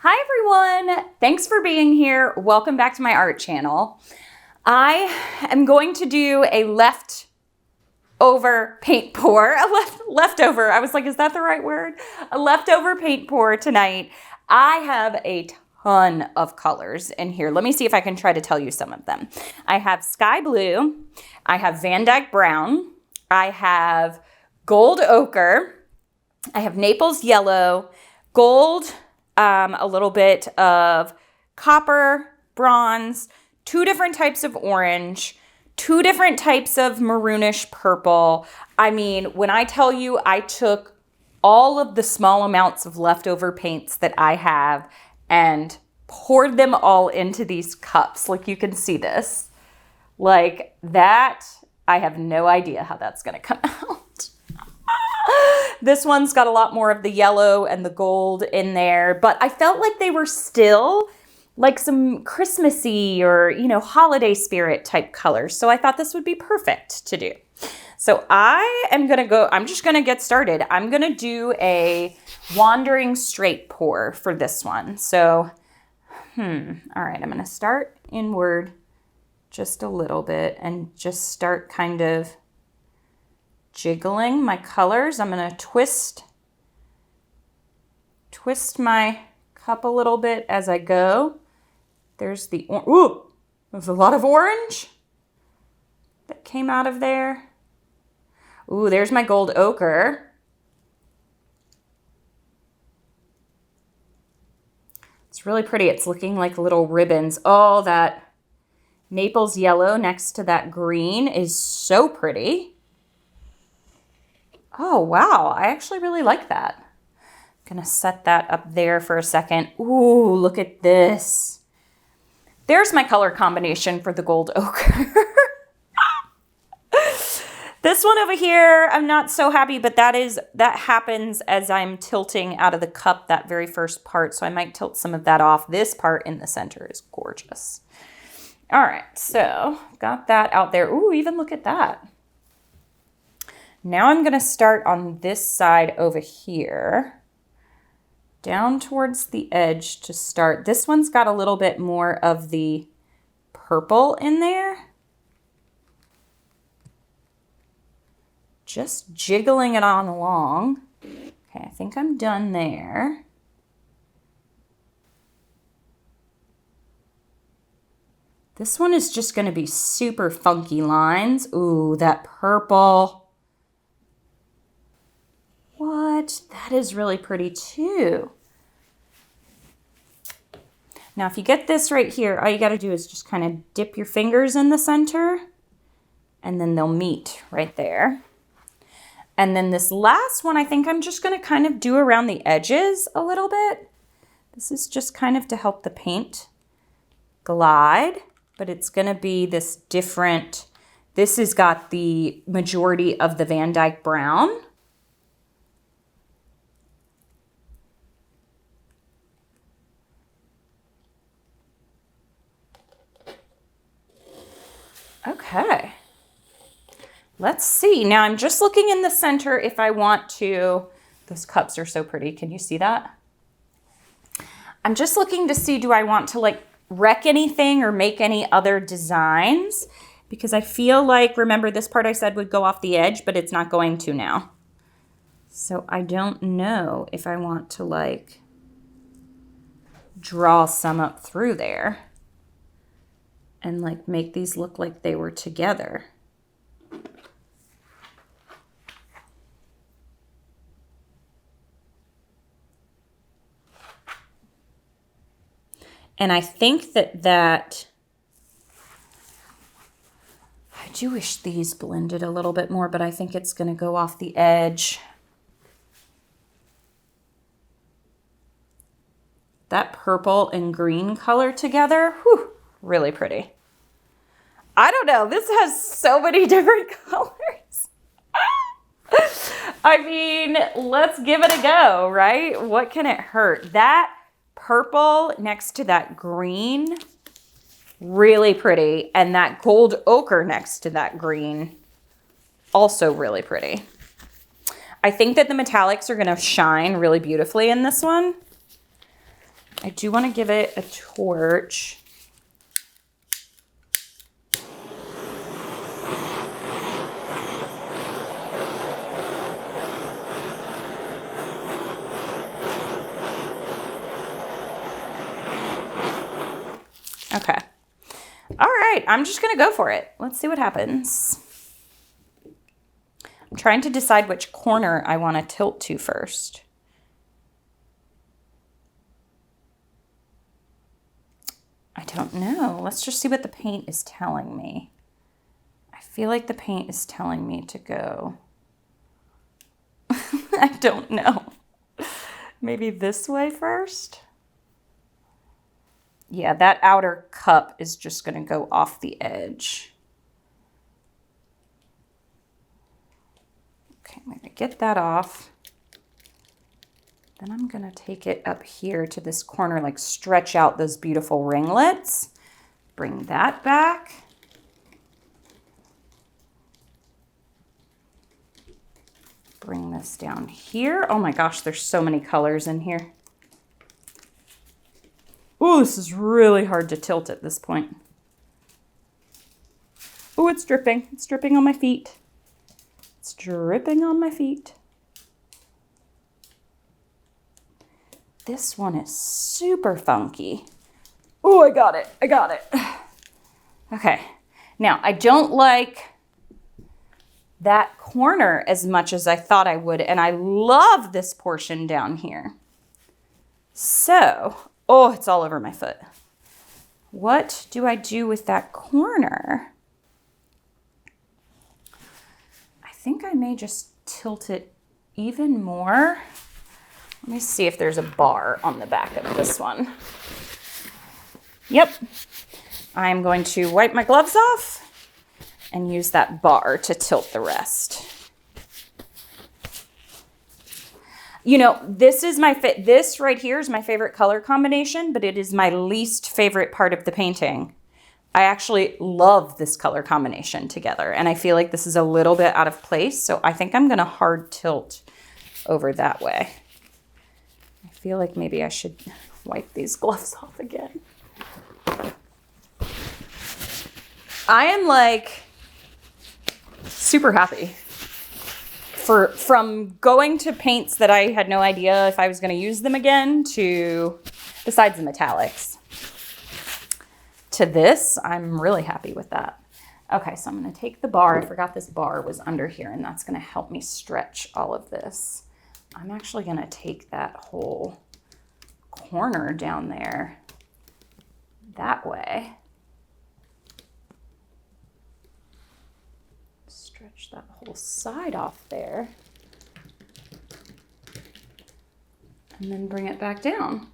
Hi everyone, thanks for being here. Welcome back to my art channel. I am going to do a leftover paint pour, leftover, I was like, is that the right word? A leftover paint pour tonight. I have a ton of colors in here. Let me see if I can try to tell you some of them. I have sky blue, I have Van Dyke brown, I have gold ochre, I have Naples yellow, gold, a little bit of copper, bronze, two different types of orange, two different types of maroonish purple. I mean, when I tell you I took all of the small amounts of leftover paints that I have and poured them all into these cups, like you can see this, like that, I have no idea how that's gonna come out. This one's got a lot more of the yellow and the gold in there, but I felt like they were still like some Christmassy or, you know, holiday spirit type colors. So I thought this would be perfect to do. So I'm just gonna get started. I'm gonna do a wandering straight pour for this one. So, all right, I'm gonna start inward just a little bit and just start kind of jiggling my colors. I'm going to twist my cup a little bit as I go. There's the, ooh, there's a lot of orange that came out of there. Ooh, there's my gold ochre. It's really pretty. It's looking like little ribbons. Oh, that Naples yellow next to that green is so pretty. Oh, wow. I actually really like that. I'm going to set that up there for a second. Ooh, look at this. There's my color combination for the gold ochre. This one over here, I'm not so happy, but that happens as I'm tilting out of the cup, that very first part. So I might tilt some of that off. This part in the center is gorgeous. All right, so got that out there. Ooh, even look at that. Now I'm going to start on this side over here, down towards the edge to start. This one's got a little bit more of the purple in there. Just jiggling it on along. Okay, I think I'm done there. This one is just going to be super funky lines. Ooh, that purple. What? That is really pretty too. Now, if you get this right here, all you got to do is just kind of dip your fingers in the center and then they'll meet right there. And then this last one, I think I'm just going to kind of do around the edges a little bit. This is just kind of to help the paint glide, but it's going to be this different. This has got the majority of the Van Dyke brown. Okay, let's see. Now I'm just looking in the center if I want to, those cups are so pretty. Can you see that? I'm just looking to see, do I want to like wreck anything or make any other designs? Because I feel like, remember this part I said would go off the edge, but it's not going to now. So I don't know if I want to like draw some up through there and like make these look like they were together. And I think that I do wish these blended a little bit more, but I think it's going to go off the edge. That purple and green color together, whew, really pretty. I don't know, this has so many different colors. I mean, let's give it a go, right? What can it hurt? That purple next to that green, really pretty. And that gold ochre next to that green, also really pretty. I think that the metallics are going to shine really beautifully in this one. I do want to give it a torch. Okay. All right, I'm just gonna go for it. Let's see what happens. I'm trying to decide which corner I want to tilt to first. I don't know. Let's just see what the paint is telling me. I feel like the paint is telling me to go. I don't know. Maybe this way first? Yeah, that outer cup is just going to go off the edge. Okay, I'm going to get that off. Then I'm going to take it up here to this corner, like stretch out those beautiful ringlets. Bring that back. Bring this down here. Oh my gosh, there's so many colors in here. Ooh, this is really hard to tilt at this point. Ooh, it's dripping. It's dripping on my feet. It's dripping on my feet. This one is super funky. Ooh, I got it. I got it. Okay. Now, I don't like that corner as much as I thought I would, and I love this portion down here. So, oh, it's all over my foot. What do I do with that corner? I think I may just tilt it even more. Let me see if there's a bar on the back of this one. Yep. I'm going to wipe my gloves off and use that bar to tilt the rest. You know, this right here is my favorite color combination, but it is my least favorite part of the painting. I actually love this color combination together, and I feel like this is a little bit out of place, so I think I'm gonna hard tilt over that way. I feel like maybe I should wipe these gloves off again. I am like super happy from going to paints that I had no idea if I was going to use them again to, besides the metallics, to this. I'm really happy with that. Okay, so I'm going to take the bar. I forgot this bar was under here, and that's going to help me stretch all of this. I'm actually going to take that whole corner down there that way. Stretch that whole side off there. And then bring it back down.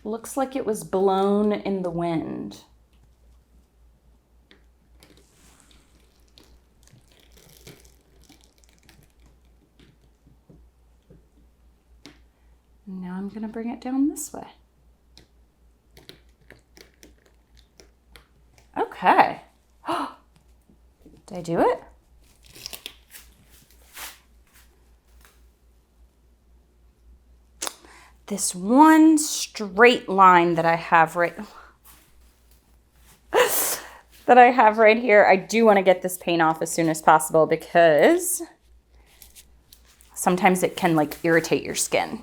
Looks like it was blown in the wind. Now I'm going to bring it down this way. Okay. Did I do it? This one straight line that I have right here, I do want to get this paint off as soon as possible because sometimes it can like irritate your skin.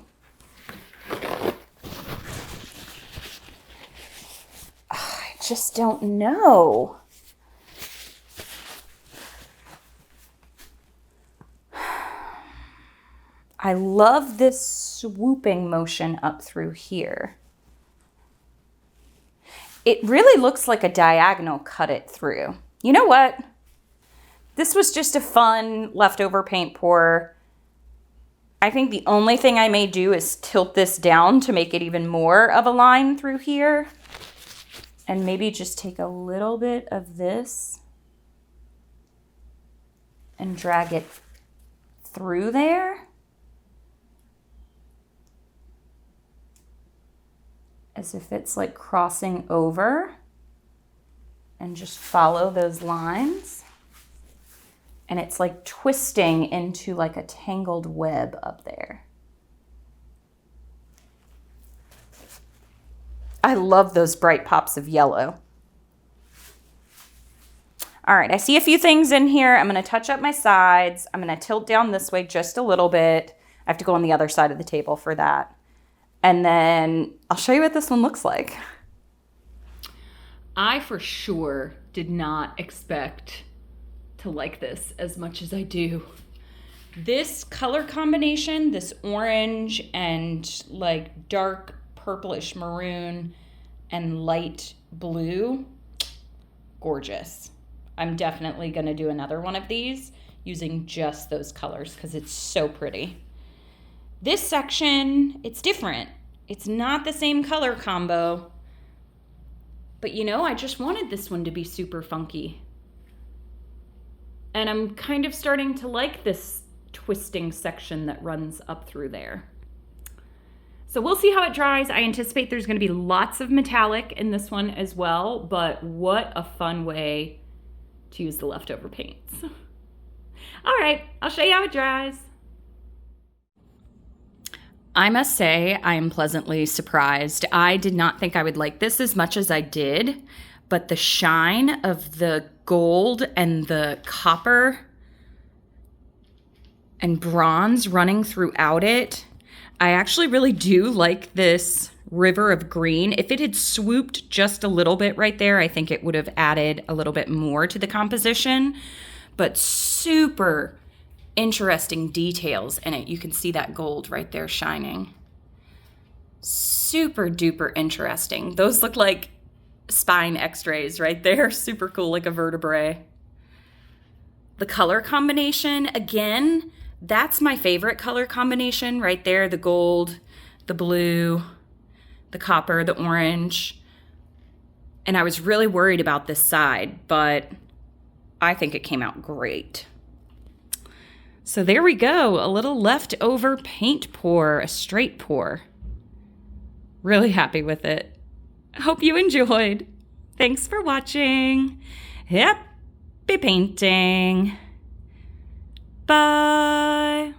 I just don't know. I love this swooping motion up through here. It really looks like a diagonal cut it through. You know what? This was just a fun leftover paint pour. I think the only thing I may do is tilt this down to make it even more of a line through here. And maybe just take a little bit of this and drag it through there. As if it's like crossing over, and just follow those lines and it's like twisting into like a tangled web up there. I love those bright pops of yellow. All right, I see a few things in here. I'm gonna touch up my sides. I'm gonna tilt down this way just a little bit. I have to go on the other side of the table for that. And then I'll show you what this one looks like. I for sure did not expect to like this as much as I do. This color combination, this orange and like dark purplish maroon and light blue, gorgeous. I'm definitely gonna do another one of these using just those colors because it's so pretty. This section, it's different. It's not the same color combo, but you know, I just wanted this one to be super funky. And I'm kind of starting to like this twisting section that runs up through there. So we'll see how it dries. I anticipate there's gonna be lots of metallic in this one as well, but what a fun way to use the leftover paints. All right, I'll show you how it dries. I must say I am pleasantly surprised. I did not think I would like this as much as I did, but the shine of the gold and the copper and bronze running throughout it, I actually really do like this river of green. If it had swooped just a little bit right there, I think it would have added a little bit more to the composition, but super interesting details in it. You can see that gold right there shining. Super duper interesting. Those look like spine x-rays right there. Super cool, like a vertebrae. The color combination, again, that's my favorite color combination right there. The gold, the blue, the copper, the orange. And I was really worried about this side, but I think it came out great. So there we go, a little leftover paint pour, a straight pour. Really happy with it. Hope you enjoyed. Thanks for watching. Happy painting. Bye.